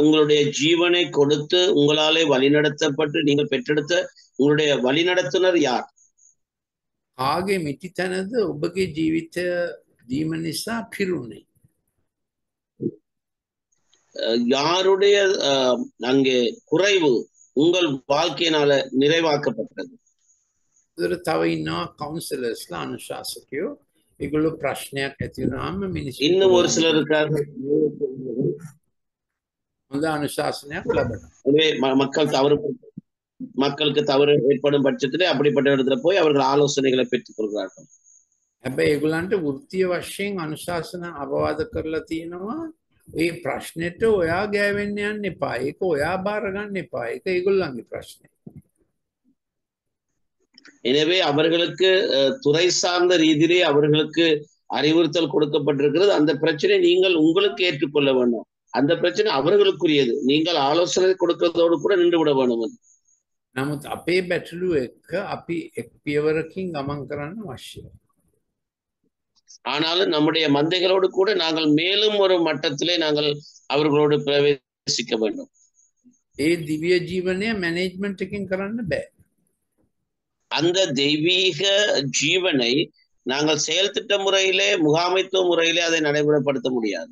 உங்களுடைய ஜீவனை கொடுத்து உங்களாலே வழிநடத்தப்பட்டு நீங்கள் பெற்றெடுத்த உங்களுடைய வழிநடத்துனர் யார்? ආගේ මිටි තැනද ඔබගේ ජීවිතය දීම නිසා පිරුණේ? யாருடைய அங்கே குறைவு உங்கள் வாழ்க்கையினால நிறைவாக்கப்பட்டது? තව ඉන්නවා කවුන්සලර්ස්ලා, අනුශාසකයෝ. ඒගොල්ලෝ ප්‍රශ්නයක් ඇති වුණාම මිනිස්සු இன்னும் ஒரு சிலர் இருக்காங்க, හොඳ අනුශාසනයක් ලබනවා. எனவே மக்களுக்கு தவறு ஏற்படும் பட்சத்திலே அப்படிப்பட்ட இடத்துல போய் அவர்கள் ஆலோசனைகளை பெற்றுக் கொள்கிறார்கள். හැබැයි ඒගොල්ලන්ට වෘත්තීය වශයෙන් අනුශාසන අවවාද කරලා තියෙනවා. ඒ ප්‍රශ්නෙට ඔයා ගෑවෙන්න යන්න එපා. ඒක ඔයා බාර ගන්න එපා. ඒක ඒගොල්ලන්ගේ ප්‍රශ්නේ. எனவே அவர்களுக்கு துறை சார்ந்த ரீதியிலே அவர்களுக்கு அறிவுறுத்தல் கொடுக்கப்பட்டிருக்கிறது. அந்த பிரச்சனை நீங்கள் உங்களுக்கு ஏற்றுக்கொள்ள வேண்டும். அந்த பிரச்சனை அவர்களுக்குரியது. நீங்கள் ஆலோசனை கொடுக்கிறதோடு கூட நின்று விட வேண்டும். නමුත් අපේ බැටළුව එක්ක අපි එක් පියවරකින් ගමන් කරන්න අවශ්‍යයි. ஆனாலும் நம்முடைய மந்தைகளோடு கூட நாங்கள் மேலும் ஒரு மட்டத்திலே நாங்கள் அவர்களோடு பிரவேசிக்க வேண்டும். ඒ දිව්‍ය ජීවනය මැනේජ්මන්ට් එකකින් කරන්න බෑ. அந்த தெய்வீக ஜீவனை நாங்கள் செயல் திட்ட முறையிலே, முகாமைத்துவ முறையிலே அதை நடைமுறைப்படுத்த முடியாது.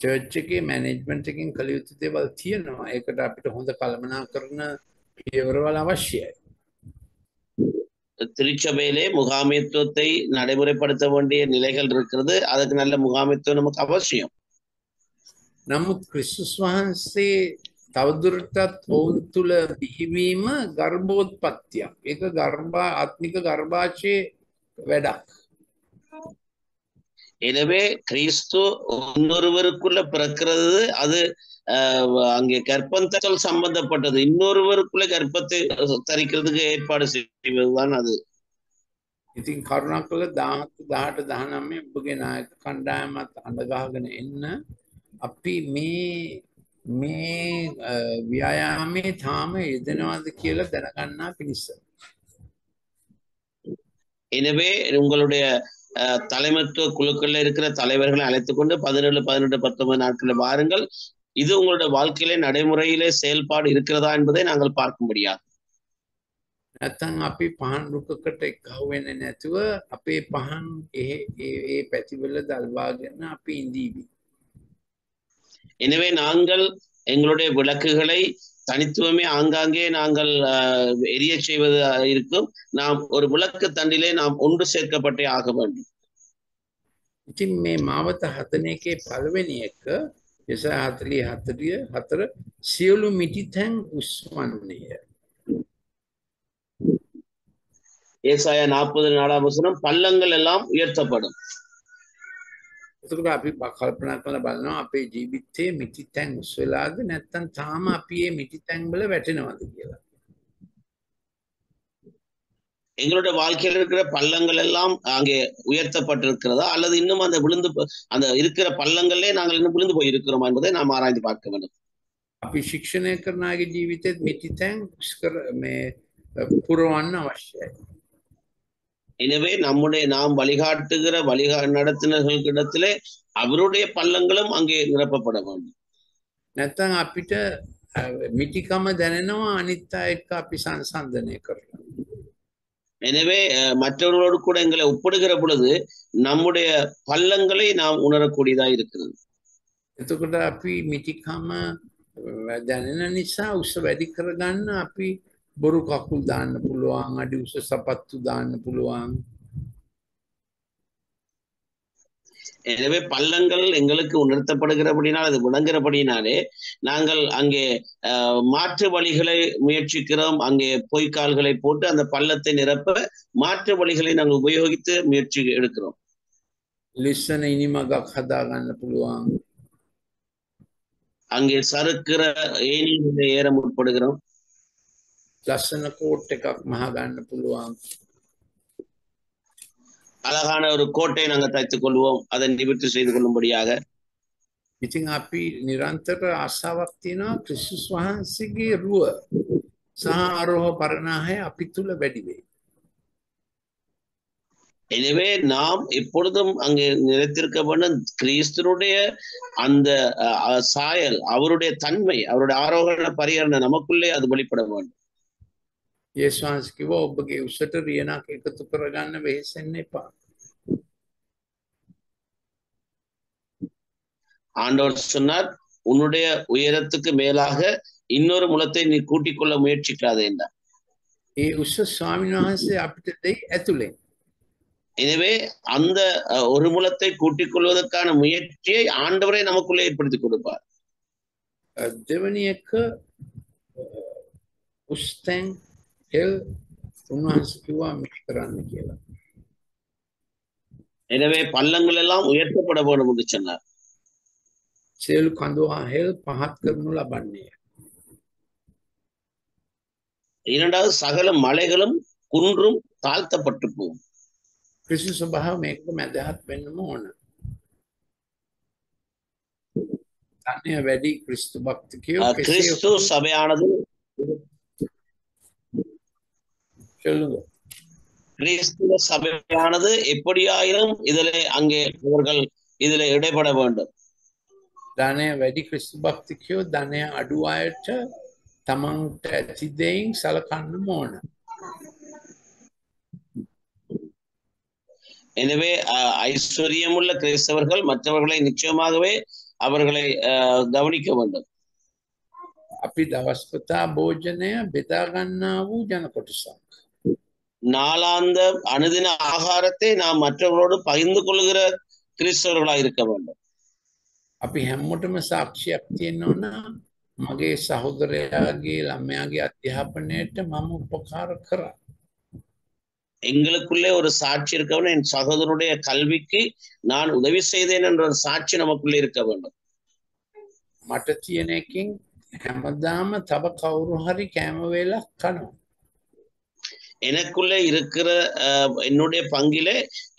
චර්ච් එකේ මැනේජ්මන්ට් එකකින් කළ යුතු දේවල් තියෙනවා. ඒකට අපිට හොඳ කළමනාකරන පියවරවල් අවශ්‍යයි. திருச்சபையிலே முகாமைத்துவத்தை நடைமுறைப்படுத்த வேண்டிய நிலைகள் இருக்கிறது. அதுக்கு நல்ல முகாமைத்துவம் நமக்கு அவசியம். නමුත් ක්‍රිස්තුස් වහන්සේ තවදුරටත් ඔවුන් තුළ බිහිවීම ගර්භෝත්පත්තියක්. ඒක ආත්මික ගර්භාෂයේ වැඩක්. எனவே கிறிஸ்து இன்னொருவருக்குள்ள பிறக்கிறது அது அங்கே கர்ப்பந்தல் சம்பந்தப்பட்டது. இன்னொருவருக்குள்ள கர்ப்பத்தை தரிக்கிறதுக்கு ஏற்பாடு செய்வதுதான் அது. ඉතින් කරුණාකර 17 18 19 ඔබගේ නායක කණ්ඩායමත් අඳගහගෙන එන්න අපි මේ ව්‍යායාමයේ තාම යෙදෙනවද කියලා දැනගන්නා පිණිස. எனவே உங்களுடைய தலைமைத்துவ குழுக்கள்ல இருக்கிற தலைவர்களை அழைத்துக் கொண்டு 17 18 19 நாட்கள் வாருங்கள். இது உங்களுடைய வாழ்க்கையிலே நடைமுறையிலே செயல்பாடு இருக்கிறதா என்பதை நாங்கள் பார்க்க முடியாது. නැත්තම් අපි පහන් රුකකට එක්කහුව වෙන්නේ නැතුව අපේ පහන් ඒ පැතිවල දල්වාගෙන අපි ඉඳීවි. எனவே நாங்கள் எங்களுடைய விளக்குகளை தனித்துவமே ஆங்காங்கே நாங்கள் எரிய செய்வது இருக்கும். நாம் ஒரு விளக்கு தண்டிலே நாம் ஒன்று சேர்க்கப்பட்டே ஆக வேண்டும். ඉතින් මේ මාවත හතන එකේ පළවෙනි එක යසා 44 සියලු මිටිතැන් උස්වන්නේය. ஏசாயா 40 வசனம் பள்ளங்கள் எல்லாம் உயர்த்தப்படும். එතකොට අපි කල්පනා කරලා බලනවා අපේ ජීවිතයේ මිටිතැන් උස් වෙලාද නැත්නම් තාම අපි මේ මිටිතැන් වල වැටෙනවද කියලා. எங்களுடைய வாழ்க்கையில் இருக்கிற பள்ளங்கள் எல்லாம் அங்கே உயர்த்தப்பட்டிருக்கிறதா அல்லது இன்னும் அந்த விழுந்து அந்த இருக்கிற பள்ளங்களே நாங்கள் இன்னும் விழுந்து போய் இருக்கிறோம் என்பதை நாம் ஆராய்ந்து பார்க்க வேண்டும். අපි ශික්ෂණය කරන අයගේ ජීවිතෙත් මිටිතැන් මේ පුරවන්න අවශ්‍යයි. எனவே நாம் வழிகாட்டுகிற நடத்தினர்களிடத்திலே அவருடைய பள்ளங்களும் அங்கே நிரப்பப்பட வேண்டும். නැත්නම් අපිට මිටිකම දැනෙනවා අනිත් අය එක්ක අපි සංසන්දනය කරලා. எனவே மற்றவர்களோடு கூட எங்களை ஒப்பிடுகிற பொழுது நம்முடைய பள்ளங்களை நாம் உணரக்கூடியதா இருக்கிறது. එතකොට අපි මිටිකම දැනෙන නිසා උස වැඩි කරගන්න අපි බොරු කකුල් දාන්න පුළුවන්, අඩි උස සපත්තු දාන්න පුළුවන්. எனவே பள்ளங்கள் எங்களுக்கு உணர்த்தப்படுகிறபடினால் அது விளங்குகிறபடினாலே நாங்கள் அங்கே மாற்று வழிகளை முயற்சிக்கிறோம். அங்கே பொய்க்கால்களை போட்டு அந்த பள்ளத்தை நிரப்ப மாற்று வழிகளை நாங்கள் உபயோகித்து முயற்சி எடுக்கிறோம். ලිස්සන ඉනිමගක් හදාගන්න පුළුවන්. அங்கே சறுக்கிற ஏணிகளை ஏற முற்படுகிறோம். ලස්සන කෝට් එකක් මහගන්න පුළුවන්. அழகான ஒரு கோட்டை நாங்கள் தைத்துக் கொள்வோம், அதை நிவர்த்தி செய்து கொள்ளும்படியாக. ඉතින් අපි නිරන්තර ආසාවක් තියෙනවා ක්‍රිස්තුස් වහන්සේගේ රුව සහ ආරෝහ පරණාහය අපි තුල වැඩි වෙයි. எனவே நாம் எப்பொழுதும் அங்கே நிலைத்திருக்க வேண்டும். கிறிஸ்துனுடைய அந்த சாயல், அவருடைய தன்மை, அவருடைய ஆரோகண பரிகரணை நமக்குள்ளே அது வெளிப்பட வேண்டும். යේසුස් වහන්සේ කිව්වා ඔබගේ උසට රියනක් එකතු කරගන්න වෙහෙසෙන්න එපා. ஆண்டவர் சொன்னார், உன்னுடைய உயரத்துக்கு மேலாக இன்னொரு முலத்தை நீ கூட்டிக் கொள்ள முயற்சிக்காதே என்றார். ඒ උස ස්වාමීන් වහන්සේ අපිට දෙයි ඇතුලෙන්. எனவே அந்த ஒரு முலத்தை கூட்டிக் கொள்வதற்கான முயற்சியை ஆண்டவரே நமக்குள்ளே ஏற்படுத்தி கொடுப்பார். දෙවැනි එක උස්තෙන් හෙල් උන්වහන්සේ කිව්වා මිටි කරන්න කියලා. எனவே பள்ளங்கள் எல்லாம் உயர்த்தப்பட வேண்டும் என்று சொன்னார். සියලු කඳුහා හෙල් පහත් කරනු ලබන්නේ. இரண்டாவது, சகல மலைகளும் குன்றும் தாழ்த்தப்பட்டு போகும். ක්‍රිස්තු ස්වභාව මේක මැදහත් වෙන්නම ඕන. තන්නේ වැඩි ක්‍රිස්තු භක්තිකයෝ கிறிஸ்து சபையானது சொல்லுங்க. கிறிஸ்துவ சபையானது எப்படியாயினும் இதிலே அங்கே அவர்கள் இதிலே இடைப்பட வேண்டும். ධනය වැඩි ක්‍රිස්තු භක්තිකයෝ ධනය අඩු අයට තමන්ට ඇති දෙයින් සලකන්නම ඕන. எனவே ஐஸ்வர்யமுள்ள கிறிஸ்தவர்கள் மற்றவர்களை நிச்சயமாகவே அவர்களை கவனிக்க வேண்டும். අපි දවස් පුතා භෝජනය බෙදා ගන්නා වූ ජන කොටසක්. நாளாந்த அனுதின ஆகாரத்தை நாம் மற்றவர்களோடு பகிர்ந்து கொள்கிற கிறிஸ்தவர்களாக இருக்க வேண்டும். අපි හැමෝටම සාක්ෂියක් තියෙනවා නම් මගේ සහෝදරයාගේ ළමයාගේ අධ්‍යාපනයට මම උපකාර කරා. எங்களுக்குள்ளே ஒரு சாட்சி இருக்க வேண்டும். என் சகோதரனுடைய கல்விக்கு நான் உதவி செய்தேன் என்ற ஒரு சாட்சி நமக்குள்ளே இருக்க வேண்டும். මට තියෙන එකෙන් හැමදාම තව කවුරු හරි කෑම වේලක් කනවා. எனக்குள்ளே இருக்கிற என்னுடைய பங்கிலே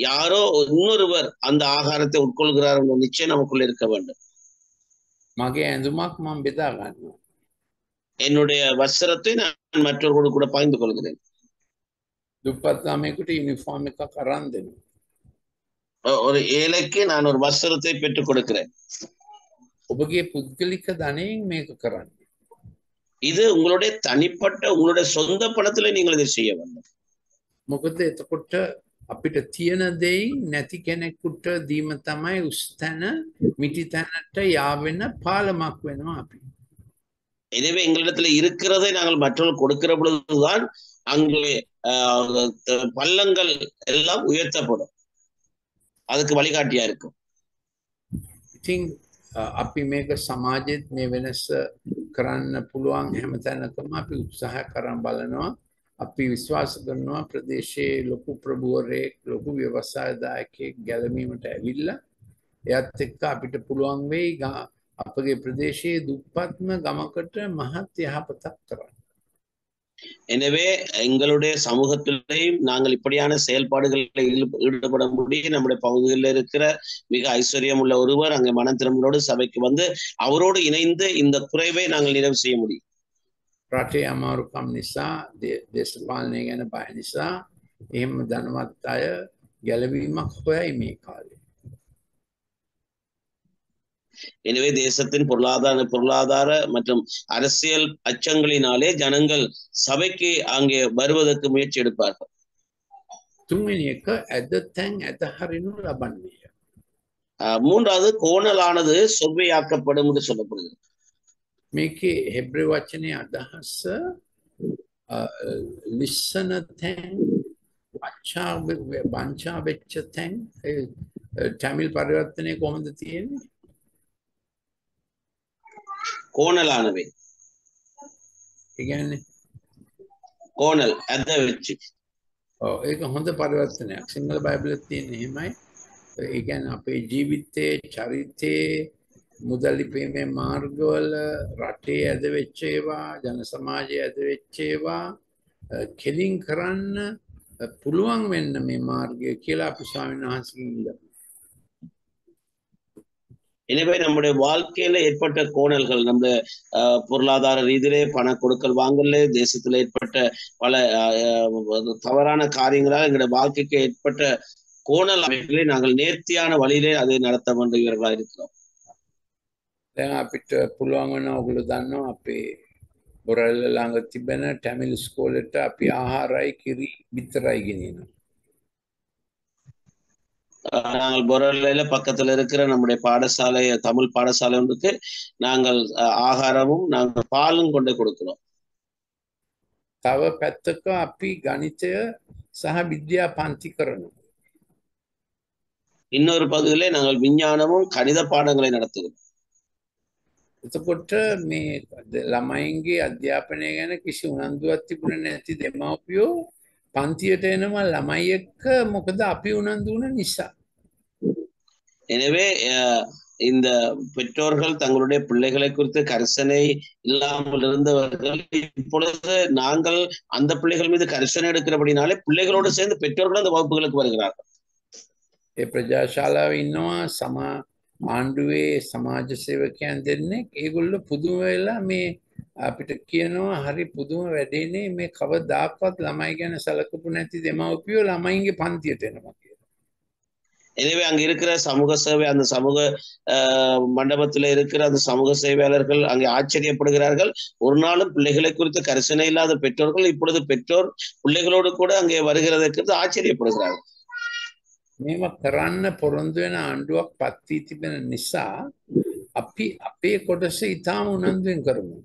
யாரோ இன்னொருவர் அந்த ஆகாரத்தை உட்கொள்கிறார் என்ற நிச்சயம் நமக்குள்ள இருக்க வேண்டும். මගේ ඇඳුමක් මම බෙදා ගන්නවා. என்னுடைய வஸ்திரத்தை நான் மற்றவர்களோடு கூட பகிர்ந்து கொள்கிறேன். දුප්පත් ළමයෙකුට යුනිෆෝම් එකක් අරන් දෙනවා. ஒரு ஏழைக்கு நான் ஒரு வஸ்திரத்தை பெற்றுக் கொடுக்கிறேன். ඔබගේ පුද්ගලික ධනයෙන් මේක කරන්න. இது உங்களுடைய தனிப்பட்ட உங்களுடைய சொந்த பணத்துல நீங்கள் இதை செய்ய வேண்டும். මොකද එතකොට අපිට තියෙන දෙයින් නැති කෙනෙකුට දීම තමයි උස්තැන මිටි තැනට යාවෙන පාලමක් වෙනවා අපි. எனவே எங்களிடத்துல இருக்கிறதை நாங்கள் மற்றவர்கள் கொடுக்கிற பொழுதுதான் அங்கே பள்ளங்கள் எல்லாம் உயர்த்தப்படும். அதுக்கு வழிகாட்டியா இருக்கும். ඉතින් අපි මේක සමාජෙත් මේ වෙනස කරන්න පුළුවන් හැමතැනකම අපි උත්සාහ කරන් බලනවා. අපි විශ්වාස කරනවා ප්‍රදේශයේ ලොකු ප්‍රභූවරයෙක් ලොකු ව්‍යවසායදායකයෙක් ගැලවීමට ඇවිල්ලා එයත් එක්ක අපිට පුළුවන් වෙයි අපගේ ප්‍රදේශයේ දුප්පත්ම ගමකට මහත් යහපතක් කරන්න. எனவே எங்களுடைய சமூகத்திலேயும் நாங்கள் இப்படியான செயல்பாடுகளில் ஈடுபட முடியும். நம்முடைய பகுதிகளில் இருக்கிற மிக ஐஸ்வர்யம் உள்ள ஒருவர் அங்கே மனம் திரும்பலோடு சபைக்கு வந்து அவரோடு இணைந்து இந்த குறைவை நாங்கள் நிறைவு செய்ய முடியும். රටේ අමාරුකම් නිසා දේශපාලනය ගැන බය නිසා එහෙම ධනවත් අය ගැලවීමක් හොයයි මේ කාලේ. எனவே தேசத்தின் பொருளாதார மற்றும் அரசியல் அச்சங்களினாலே ஜனங்கள் சபைக்கு அங்கே வருவதற்கு முயற்சி எடுப்பார்கள். තුන්වෙනි එක ඇදතැන් ඇතහරිනු ලබන්නේය. மூன்றாவது கோணலானது சொவ்வையாக்கப்படும் என்று சொல்லப்படுகிறது. මේකේ හෙබ්‍රේ වචනේ අදහස ලිස්සන තැන් වංචා වෙච්ච තැන් තමිල් පරිවර්තනය කොහොමද තියෙන්නේ? கோணலானவை. ඒ කියන්නේ கோணல் ඇද වෙච්ච. ඔව් ඒක හොඳ පරිවර්තනයක්. සිංහල බයිබලෙත් තියෙන එහෙමයි. ඒ කියන්නේ අපේ ජීවිතයේ චරිතයේ මුදල් ලිපීමේ මාර්ගවල රටේ ඇද වෙච්ච ඒවා ජන සමාජයේ ඇද වෙච්ච ඒවා කෙලින් කරන්න පුළුවන් වෙන්න මේ මාර්ගය කියලා අපි ස්වාමීන් වහන්සේගෙන් ඉල්ලනවා. எனவே நம்முடைய வாழ்க்கையில ஏற்பட்ட கோணல்கள் நம்ம பொருளாதார ரீதியிலே பண கொடுக்கல் வாங்கல தேசத்துல ஏற்பட்ட பல தவறான காரியங்களால் எங்களுடைய வாழ்க்கைக்கு ஏற்பட்ட கோணல் அமைப்புகளை நாங்கள் நேர்த்தியான வழியிலே அதை நடத்த வேண்டியவர்களாக இருக்கிறோம். දැන් අපිට පුළුවන් වෙනවා ඔයගොල්ලෝ දන්නවා අපේ බොරැල්ල ළඟ තිබෙන ටැමිල් ස්කෝලේට අපි ආහාරයි කිරි විතරයි ගෙනියනවා. நாங்கள் பொருளையில பக்கத்துல இருக்கிற நம்முடைய பாடசாலை தமிழ் பாடசாலை ஒன்றுக்கு நாங்கள் ஆகாரமும் நாங்கள் பாலும் கொண்டு கொடுக்கிறோம். තව පැත්තක අපි ගණිතය සහ විද්‍යා පන්ති කරනවා. இன்னொரு பகுதியிலே நாங்கள் விஞ்ஞானமும் கணித பாடங்களை நடத்துகிறோம். එතකොට මේ ළමයින්ගේ අධ්‍යාපනය ගැන කිසි උනන්දුවක් තිබුණේ නැති දෙමව්පියෝ පන්තියට එනවා ළමයි එක්ක මොකද අපි උනන්දු වුණ නිසා. எனவே இந்த பெற்றோர்கள் தங்களுடைய பிள்ளைகளை குறித்து கரிசனை இல்லாமல் இருந்தவர்கள் இப்பொழுது நாங்கள் அந்த பிள்ளைகள் மீது கரிசனை எடுக்கிறபடினாலே பிள்ளைகளோடு சேர்ந்து பெற்றோர்கள் அந்த வகுப்புகளுக்கு வருகிறார்கள். ඒ ප්‍රජාශාලාව ඉන්නවා ආණ්ඩුවේ සමාජ සේවකයන් දෙන්නෙක්. ඒගොල්ලෝ පුදුම වෙලා මේ අපිට කියනවා හරි පුදුම වැඩේනේ මේ කවදාකවත් ළමයි ගැන සැලකපු නැති දෙමව්පියෝ ළමයින්ගේ පන්තියට එනවා කියලා. எனவே அங்க இருக்கிற சமூக சேவை அந்த சமூக மண்டபத்தில் இருக்கிற அந்த சமூக சேவையாளர்கள் அங்கே ஆச்சரியப்படுகிறார்கள். ஒரு நாளும் பிள்ளைகளை குறித்து கரிசனை இல்லாத பெற்றோர்கள் இப்பொழுது பெற்றோர் பிள்ளைகளோடு கூட அங்கே வருகிறதை குறித்து ஆச்சரியப்படுகிறார்கள். මේව කරන්න පොරොන්දු වෙන ආණ්ඩුවක් පත් වී තිබෙන නිසා අපි අපේ කොටස ඉතාම උනන්දුවෙන් කරමු.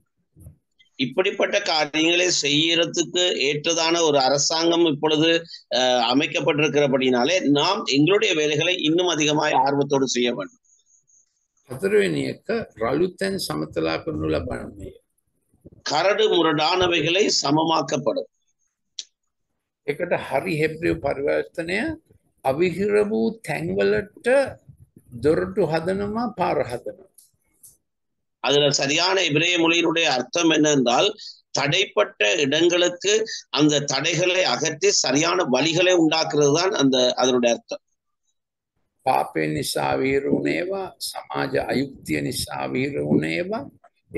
இப்படிப்பட்ட காரியங்களை செய்யறதுக்கு ஏற்றதான ஒரு அரசாங்கம் இப்பொழுது அமைக்கப்பட்டிருக்கிறபடினாலே நாம் எங்களுடைய வேலைகளை இன்னும் அதிகமாய் ஆர்வத்தோடு செய்ய வேண்டும். හතරවෙනි එක රළුතෙන් සමතලා කරනු ලබන්නේ. கரடு முரடானவைகளை சமமாக்கப்படும். ඒකට හරි හෙබ්‍රේව පරිවර්තනය අවිහිර වූ තැන්වලට දොරටු හදනවා පාර හදනවා. அதுல சரியான இப்ரேய மொழியினுடைய அர்த்தம் என்னென்றால் தடைப்பட்ட இடங்களுக்கு அந்த தடைகளை அகற்றி சரியான வழிகளை உண்டாக்குறது தான் அதனுடைய அர்த்தம். පාපය නිසා විහිරුණේවා සමාජ අයුක්තිය නිසා විහිරුණේවා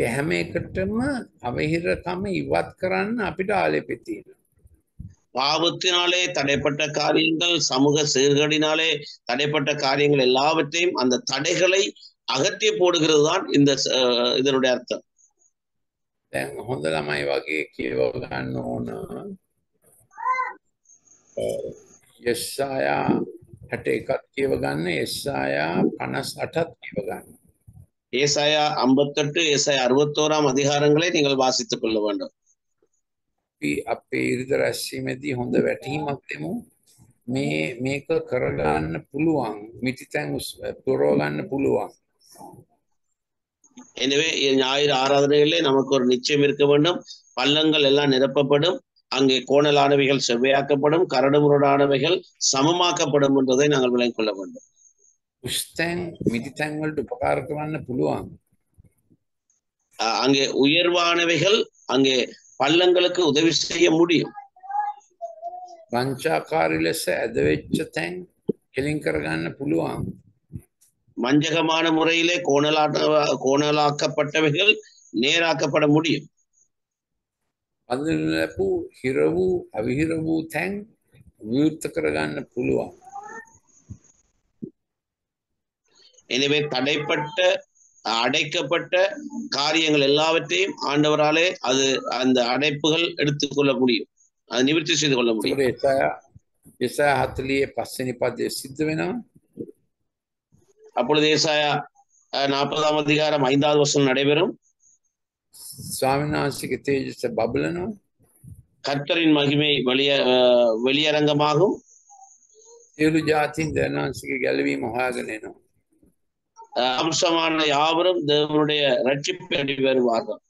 ඒ හැම එකටම අවහිරකම ඉවත් කරන්න අපිට ආලේපේ තියෙනවා. பாவத்தினாலே தடைப்பட்ட காரியங்கள், சமூக சீர்கேடினாலே தடைப்பட்ட காரியங்கள் எல்லாவற்றையும் அந்த தடைகளை அகற்றி போடுகிறது தான் இதனுடைய அர்த்தம். දැන් හොඳ ළමයි වගේ කියව ගන්න ඕන යෙසායා 61ක් කියව ගන්න, යෙසායා 58ක් කියව ගන්න. ஏசாயா 58, ஏசாயா 61 அதிகாரங்களை நீங்கள் வாசித்துக் கொள்ள வேண்டும். අපේ ඉරිද රැස්වීමේදී හොඳ වැටහීමක් දෙමු. මේක කරගන්න පුළුවන්, මිටිතැන් පුරව ගන්න පුළුවන්. எனவே ஞாயிறு ஆராதனைகளிலே நமக்கு ஒரு நிச்சயம் இருக்க வேண்டும். பள்ளங்கள் எல்லாம் நிரப்பப்படும், அங்கே கோணலானவைகள் செவ்வையாக்கப்படும், கரடுமுரடானவைகள் சமமாக்கப்படும் என்பதை நாங்கள் விளங்கிக் கொள்ள வேண்டும். උස්තැන් මිටිතැන් වලට උපකාර කරන්න පුළුවන්. அங்கே உயர்வானவைகள் அங்கே பள்ளங்களுக்கு உதவி செய்ய முடியும். වංචාකාරී ලෙස ඇදවෙච්ච තැන් කෙලින් කරගන්න පුළුවන්. வஞ்சகமான முறையிலே கோணலாக்கப்பட்டவைகள் நேராக்கப்பட முடியும். අඳින්න ලැබූ හිර වූ අවිහිර වූ තැන් විවෘත කරගන්න පුළුවන්. எனவே தடைப்பட்ட அடைக்கப்பட்ட காரியங்கள் எல்லாவற்றையும் ஆண்டவராலே அந்த அடைப்புகள் எடுத்துக்கொள்ள முடியும், அதை நிவர்த்தி செய்து கொள்ள முடியும். යෙසායා 45 පදයේ සිද්ධ වෙනවා. அப்பொழுது ஏசாயா 40ஆம் அதிகாரம் 5வது வசனம் நடைபெறும். ස්වාමීන් වහන්සේගේ තේජස බබලනවා. கர்த்தரின் மகிமை வெளியரங்கமாகும். සියලු ජාතීන් දනන්සේගේ ගැලවීම හොයාගෙන එනවා. அம்சமான யாவரும் தேவனுடைய ரட்சிப்பை அடி வருவார்கள்.